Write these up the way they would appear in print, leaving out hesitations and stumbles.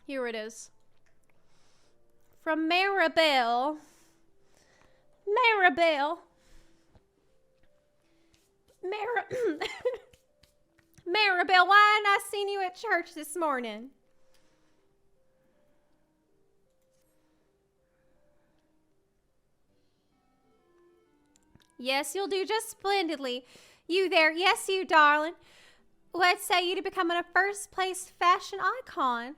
Here it is. From Maribel. Maribel. Maribel, why hadn't I seen you at church this morning? Yes, you'll do just splendidly. You there. Yes, you, darling. Let's say you to become a first-place fashion icon.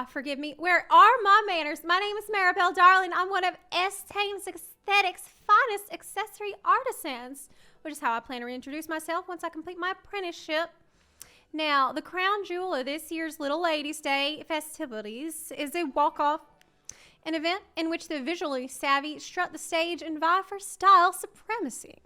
Forgive me. Where are my manners? My name is Maribel, darling. I'm one of S-Tame's Aesthetics' finest accessory artisans, which is how I plan to reintroduce myself once I complete my apprenticeship. Now, the crown jewel of this year's Little Ladies' Day festivities is a walk-off, an event in which the visually savvy strut the stage and vie for style supremacy.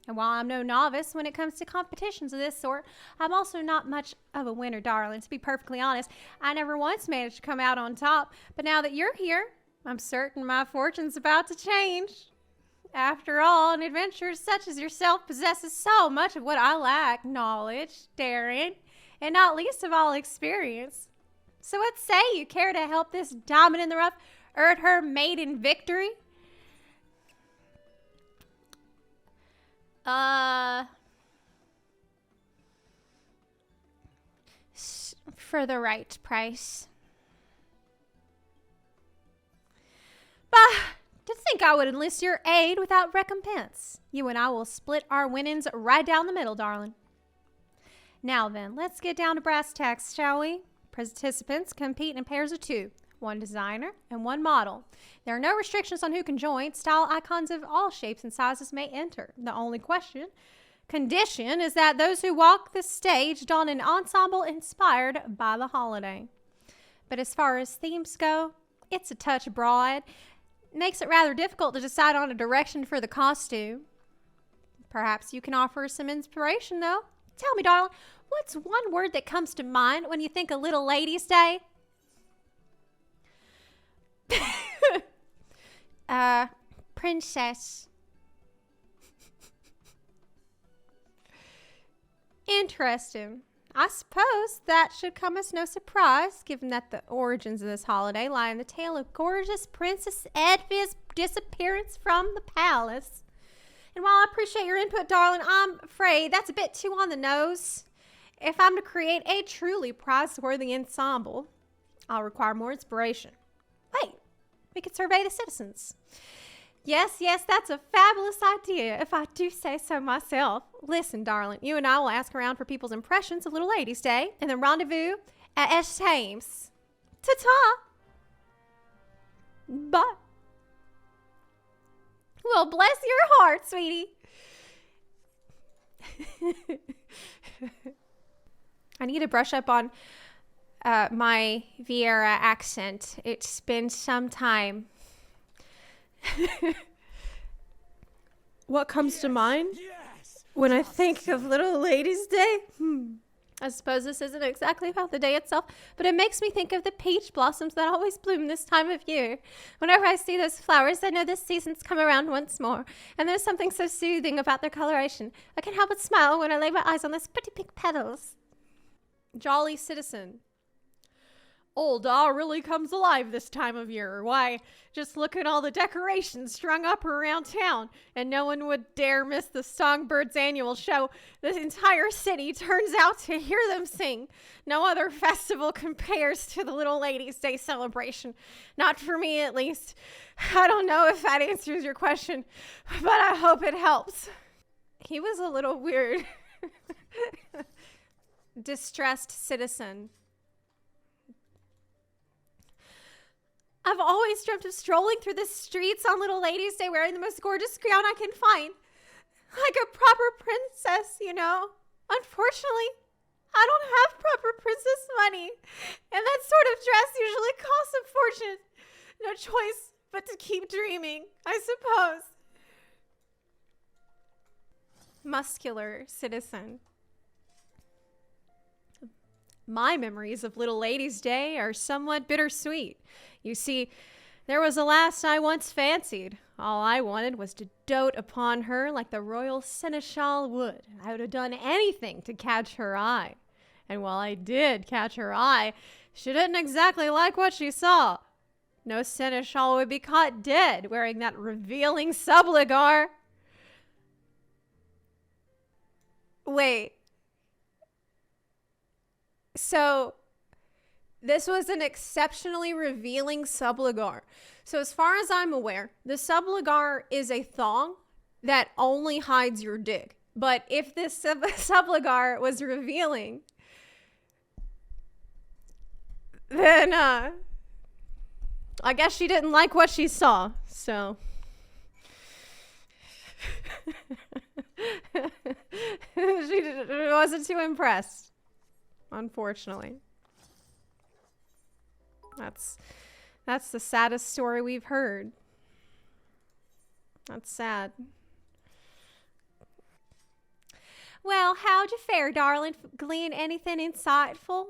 And while I'm no novice when it comes to competitions of this sort, I'm also not much of a winner, darling. To be perfectly honest, I never once managed to come out on top. But now that you're here, I'm certain my fortune's about to change. After all, an adventurer such as yourself possesses so much of what I lack: knowledge, daring, and not least of all, experience. So what say you care to help this diamond in the rough earn her maiden victory? For the right price. Bah! To think I would enlist your aid without recompense. You and I will split our winnings right down the middle, darling. Now then, let's get down to brass tacks, shall we? Participants compete in pairs of two, one designer and one model. There are no restrictions on who can join. Style icons of all shapes and sizes may enter. The only condition is that those who walk the stage don an ensemble inspired by the holiday. But as far as themes go, it's a touch broad. Makes it rather difficult to decide on a direction for the costume. Perhaps you can offer some inspiration, though. Tell me, darling, what's one word that comes to mind when you think of Little Ladies' Day? Princess. Interesting. I suppose that should come as no surprise, given that the origins of this holiday lie in the tale of gorgeous Princess Edvia's disappearance from the palace. And while I appreciate your input, darling, I'm afraid that's a bit too on the nose. If I'm to create a truly prize-worthy ensemble, I'll require more inspiration. Wait, we could survey the citizens. Yes, that's a fabulous idea, if I do say so myself. Listen, darling, you and I will ask around for people's impressions of Little Ladies' Day and then rendezvous at S-Tame's. Ta-ta! Bye. Well, bless your heart, sweetie. I need to brush up on my Vieira accent. It's been some time. What comes to mind when I think of Little Ladies' Day? I suppose this isn't exactly about the day itself, but it makes me think of the peach blossoms that always bloom this time of year. Whenever I see those flowers, I know this season's come around once more, and there's something so soothing about their coloration. I can't help but smile when I lay my eyes on those pretty pink petals. Jolly citizen. Old Daw really comes alive this time of year. Why, just look at all the decorations strung up around town, and no one would dare miss the Songbirds' annual show. The entire city turns out to hear them sing. No other festival compares to the Little Ladies' Day celebration. Not for me, at least. I don't know if that answers your question, but I hope it helps. He was a little weird. Distressed citizen. I've always dreamt of strolling through the streets on Little Ladies' Day wearing the most gorgeous gown I can find. Like a proper princess, you know. Unfortunately, I don't have proper princess money. And that sort of dress usually costs a fortune. No choice but to keep dreaming, I suppose. Muscular citizen. My memories of Little Ladies' Day are somewhat bittersweet. You see, there was a lass I once fancied. All I wanted was to dote upon her like the royal seneschal would. I would have done anything to catch her eye. And while I did catch her eye, She didn't exactly like what she saw. No seneschal would be caught dead wearing that revealing subligar. Wait. So, this was an exceptionally revealing subligar. So, as far as I'm aware, the subligar is a thong that only hides your dick. But if this subligar was revealing, then I guess she didn't like what she saw. So she wasn't too impressed, unfortunately. That's the saddest story we've heard. That's sad. Well, how'd you fare, darling? Glean anything insightful?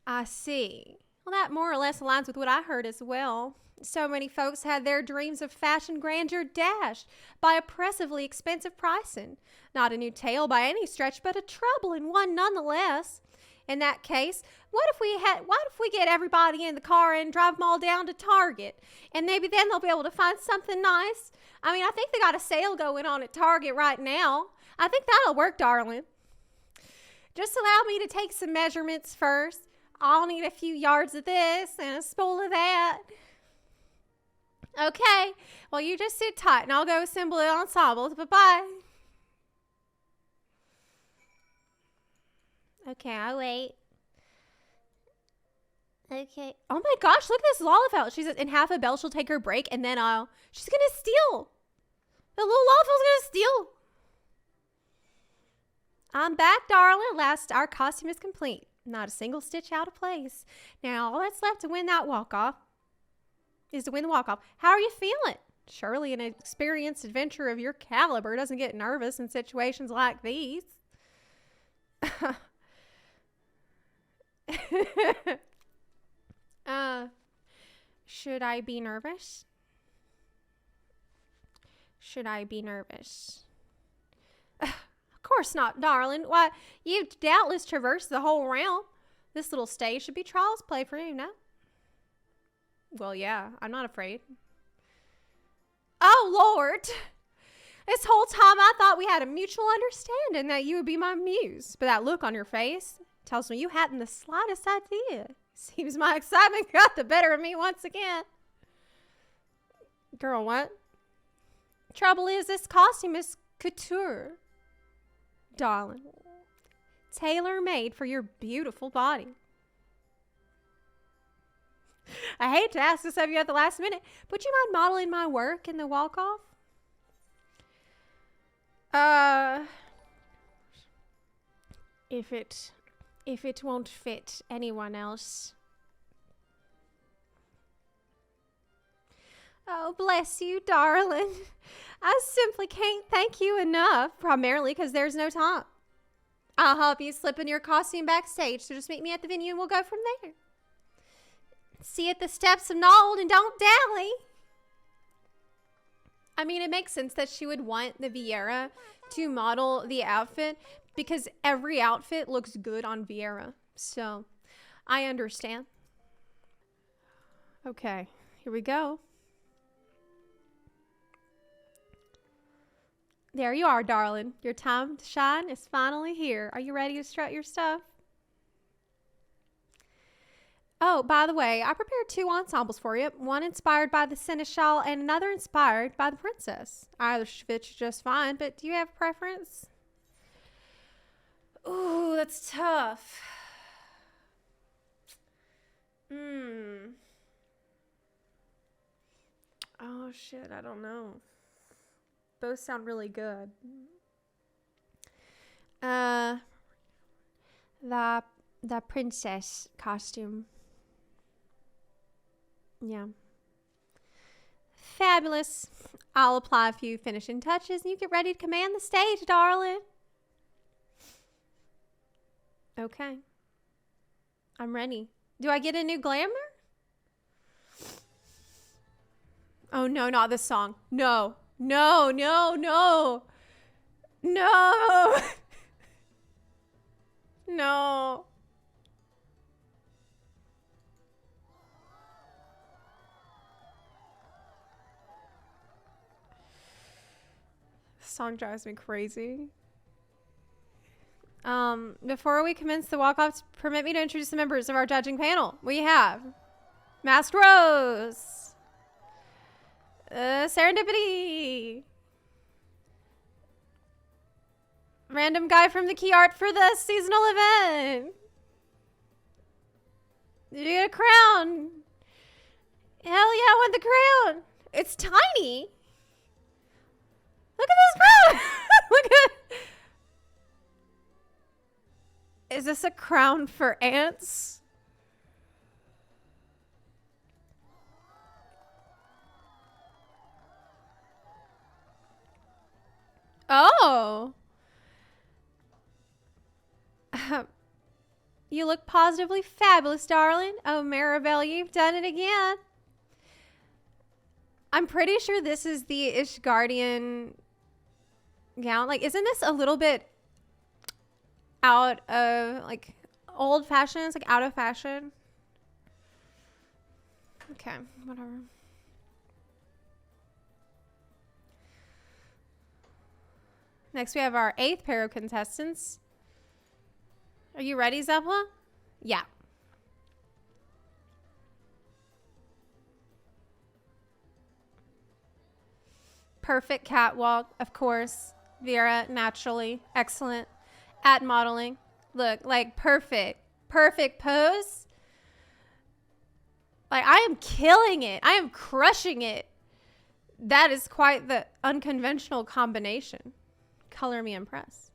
I see. Well, that more or less aligns with what I heard as well. So many folks had their dreams of fashion grandeur dashed by oppressively expensive pricing. Not a new tale by any stretch, but a troubling one nonetheless. In that case, what if we get everybody in the car and drive them all down to Target? And maybe then they'll be able to find something nice. I mean, I think they got a sale going on at Target right now. I think that'll work, darling. Just allow me to take some measurements first. I'll need a few yards of this and a spool of that. Okay, well, you just sit tight and I'll go assemble the ensembles. Bye-bye. Okay, I'll wait. Okay. Oh my gosh, look at this Lollapalooza. She says in half a bell she'll take her break and then she's going to steal. The little Lollapalooza's going to steal. I'm back, darling. At last, our costume is complete. Not a single stitch out of place. Now, all that's left to win that walk-off is to win the walk-off. How are you feeling? Surely an experienced adventurer of your caliber doesn't get nervous in situations like these. Should I be nervous? Should I be nervous? Of course not, darling. Why, you've doubtless traversed the whole realm. This little stage should be child's play for you, no? Well, yeah, I'm not afraid. Oh, Lord. This whole time I thought we had a mutual understanding that you would be my muse. But that look on your face tells me you hadn't the slightest idea. Seems my excitement got the better of me once again. Girl, what? Trouble is, this costume is couture. Darling. Tailor-made for your beautiful body. I hate to ask this of you at the last minute, but would you mind modeling my work in the walk-off? If it won't fit anyone else. Oh, bless you, darling. I simply can't thank you enough, primarily because there's no time. I'll help you slip in your costume backstage, so just meet me at the venue and we'll go from there. See you at the steps of Nold and don't dally. I mean, it makes sense that she would want the Vieira to model the outfit because every outfit looks good on Vieira. So, I understand. Okay, here we go. There you are, darling. Your time to shine is finally here. Are you ready to strut your stuff? Oh, by the way, I prepared 2 ensembles for you. One inspired by the Seneschal and another inspired by the princess. Either fits you just fine, but do you have a preference? Ooh, that's tough. Oh, shit, I don't know. Both sound really good. The princess costume. Yeah. Fabulous. I'll apply a few finishing touches and you get ready to command the stage, darling. Okay. I'm ready. Do I get a new glamour? Oh, no, not this song. No. No, no, no. No. No. Song drives me crazy. Before we commence the walk-offs, permit me to introduce the members of our judging panel. We have Masked Rose, Serendipity, random guy from the key art for the seasonal event. You get a crown. Hell yeah, I want the crown. It's tiny. Look at this crown. Look at. Is this a crown for ants? Oh. You look positively fabulous, darling. Oh, Maribel, you've done it again. I'm pretty sure this is the Ishgardian gown. Like, isn't this a little bit out of, like, old fashion? It's, like, out of fashion. Okay, whatever. Next, we have our 8th pair of contestants. Are you ready, Zepla? Yeah. Perfect catwalk, of course. Vera, naturally. Excellent at modeling. Look, like perfect. Perfect pose. Like, I am killing it. I am crushing it. That is quite the unconventional combination. Color me impressed.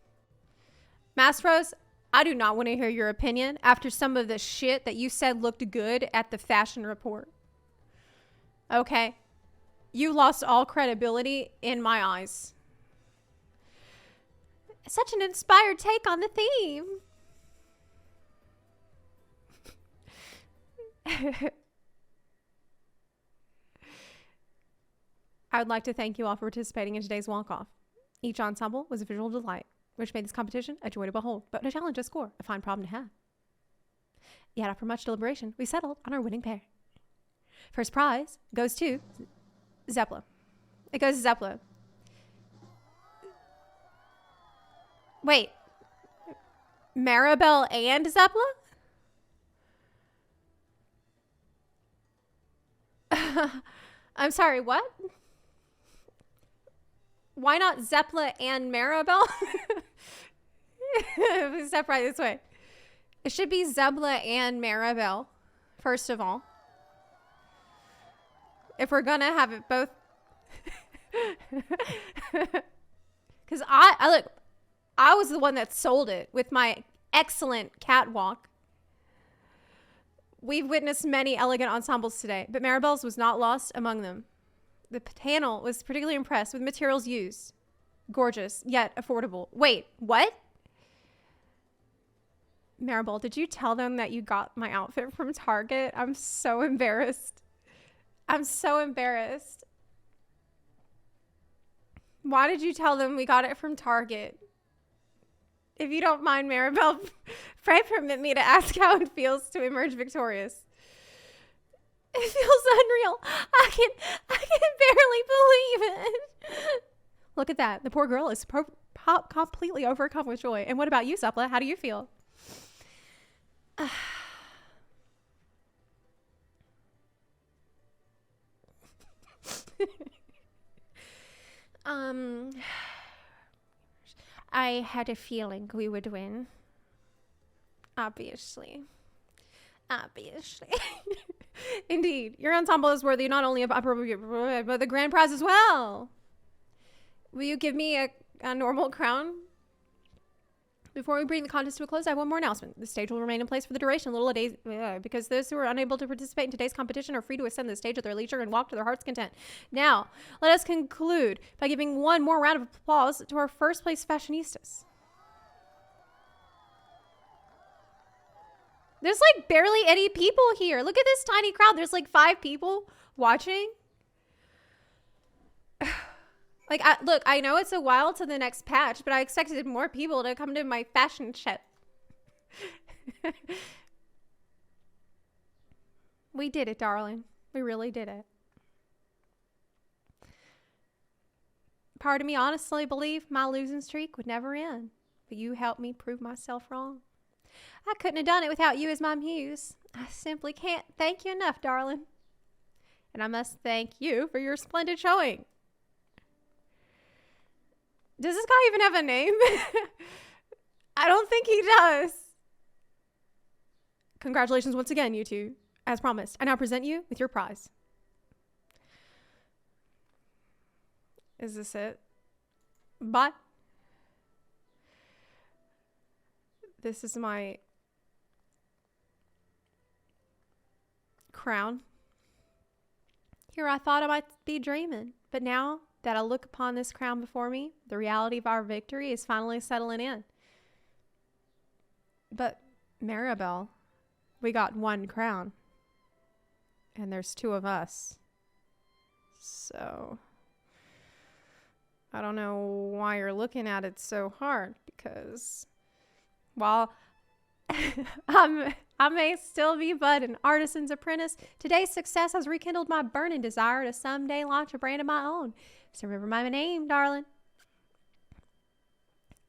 Mastros, I do not want to hear your opinion after some of the shit that you said looked good at the fashion report. Okay. You lost all credibility in my eyes. Such an inspired take on the theme. I would like to thank you all for participating in today's walk-off. Each ensemble was a visual delight, which made this competition a joy to behold, but a challenge to score, a fine problem to have. Yet after much deliberation, we settled on our winning pair. First prize goes to Zepla. It goes to Zepla. Wait. Maribel and Zepla? I'm sorry, what? Why not Zepla and Maribel? Step right this way. It should be Zebla and Maribel, first of all. If we're gonna have it both. Because I was the one that sold it with my excellent catwalk. We've witnessed many elegant ensembles today, but Maribel's was not lost among them. The panel was particularly impressed with materials used. Gorgeous, yet affordable. Wait, what? Maribel, did you tell them that you got my outfit from Target? I'm so embarrassed. I'm so embarrassed. Why did you tell them we got it from Target? If you don't mind, Maribel, pray permit me to ask how it feels to emerge victorious. It feels unreal. I can barely believe it. Look at that. The poor girl is completely overcome with joy. And what about you, Zepla? How do you feel? I had a feeling we would win. Obviously. Indeed. Your ensemble is worthy not only of but the grand prize as well. Will you give me a normal crown? Before we bring the contest to a close, I have one more announcement. The stage will remain in place for the duration, because those who are unable to participate in today's competition are free to ascend the stage at their leisure and walk to their heart's content. Now, let us conclude by giving one more round of applause to our first place fashionistas. There's like barely any people here. Look at this tiny crowd. There's like 5 people watching. Like, look, I know it's a while to the next patch, but I expected more people to come to my fashion show. We did it, darling. We really did it. Part of me honestly believed my losing streak would never end, but you helped me prove myself wrong. I couldn't have done it without you as my muse. I simply can't thank you enough, darling. And I must thank you for your splendid showing. Does this guy even have a name? I don't think he does. Congratulations once again, you two. As promised, I now present you with your prize. Is this it? Bye. This is my crown. Here I thought I might be dreaming, but now that I look upon this crown before me, the reality of our victory is finally settling in. But Maribel, we got one crown, and there's two of us. So I don't know why you're looking at it so hard, because while I may still be but an artisan's apprentice, today's success has rekindled my burning desire to someday launch a brand of my own. So remember my name, darling.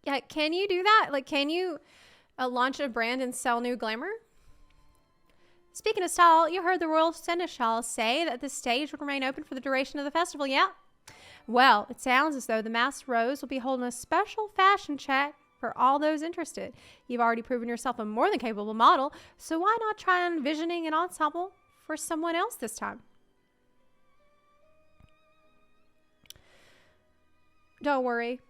Yeah, can you do that? Like, can you launch a brand and sell new glamour? Speaking of style, you heard the Royal Seneschal say that the stage would remain open for the duration of the festival, yeah? Well, it sounds as though the Masked Rose will be holding a special fashion check for all those interested. You've already proven yourself a more than capable model, so why not try envisioning an ensemble for someone else this time? Don't worry.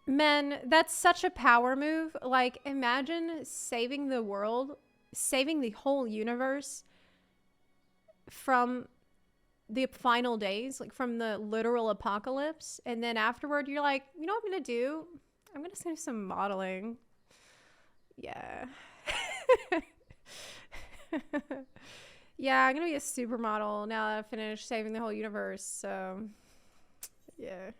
Men, that's such a power move. Like, imagine saving the world, saving the whole universe from the final days, like from the literal apocalypse. And then afterward, you're like, you know what I'm going to do? I'm going to do some modeling. Yeah. Yeah, I'm going to be a supermodel now that I've finished saving the whole universe. So, yeah.